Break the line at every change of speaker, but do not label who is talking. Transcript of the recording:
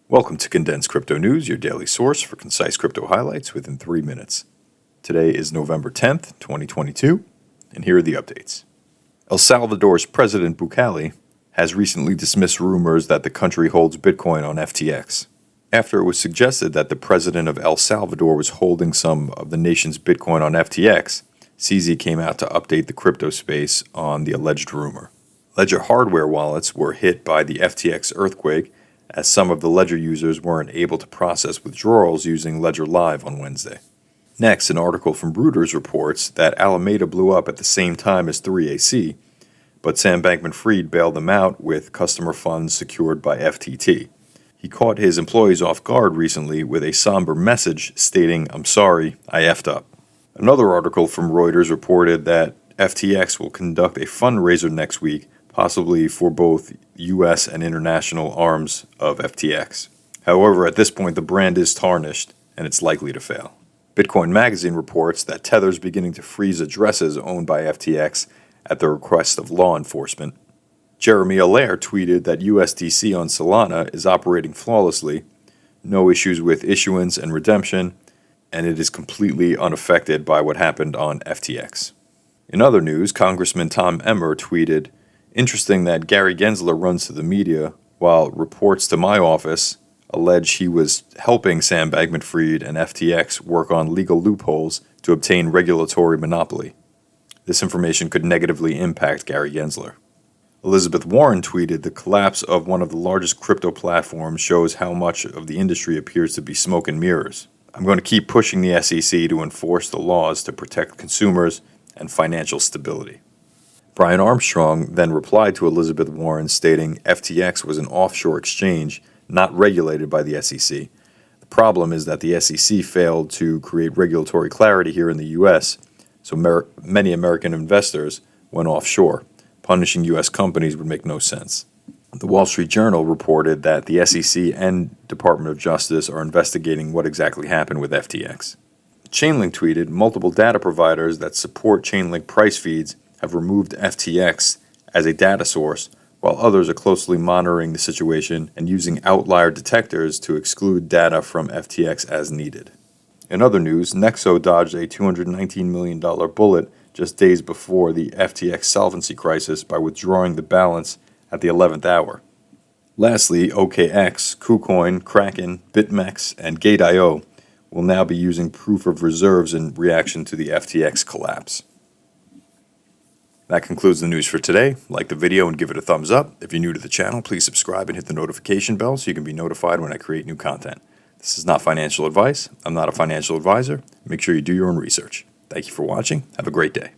Welcome to Condensed Crypto News, your daily source for concise crypto highlights within 3 minutes. Today is November 10th, 2022, and here are the updates. El Salvador's President Bukele has recently dismissed rumors that the country holds Bitcoin on FTX. After it was suggested that the president of El Salvador was holding some of the nation's Bitcoin on FTX, CZ came out to update the crypto space on the alleged rumor. Ledger hardware wallets were hit by the FTX earthquake, as some of the Ledger users weren't able to process withdrawals using Ledger Live on Wednesday. Next, an article from Reuters reports that Alameda blew up at the same time as 3AC, but Sam Bankman-Fried bailed them out with customer funds secured by FTT. He caught his employees off guard recently with a somber message stating, "I'm sorry, I effed up." Another article from Reuters reported that FTX will conduct a fundraiser next week, possibly for both U.S. and international arms of FTX. However, at this point, the brand is tarnished, and it's likely to fail. Bitcoin Magazine reports that Tether is beginning to freeze addresses owned by FTX at the request of law enforcement. Jeremy Allaire tweeted that USDC on Solana is operating flawlessly, no issues with issuance and redemption, and it is completely unaffected by what happened on FTX. In other news, Congressman Tom Emmer tweeted, "Interesting that Gary Gensler runs to the media, while reports to my office allege he was helping Sam Bankman-Fried and FTX work on legal loopholes to obtain regulatory monopoly. This information could negatively impact Gary Gensler." Elizabeth Warren tweeted, "The collapse of one of the largest crypto platforms shows how much of the industry appears to be smoke and mirrors. I'm going to keep pushing the SEC to enforce the laws to protect consumers and financial stability." Brian Armstrong then replied to Elizabeth Warren stating FTX was an offshore exchange not regulated by the SEC. The problem is that the SEC failed to create regulatory clarity here in the U.S., so many American investors went offshore. Punishing U.S. companies would make no sense. The Wall Street Journal reported that the SEC and Department of Justice are investigating what exactly happened with FTX. Chainlink tweeted, "Multiple data providers that support Chainlink price feeds have removed FTX as a data source, while others are closely monitoring the situation and using outlier detectors to exclude data from FTX as needed." In other news, Nexo dodged a $219 million bullet just days before the FTX solvency crisis by withdrawing the balance at the 11th hour. Lastly, OKX, KuCoin, Kraken, BitMEX, and Gate.io will now be using proof of reserves in reaction to the FTX collapse. That concludes the news for today. Like the video and give it a thumbs up. If you're new to the channel, please subscribe and hit the notification bell so you can be notified when I create new content. This is not financial advice. I'm not a financial advisor. Make sure you do your own research. Thank you for watching. Have a great day.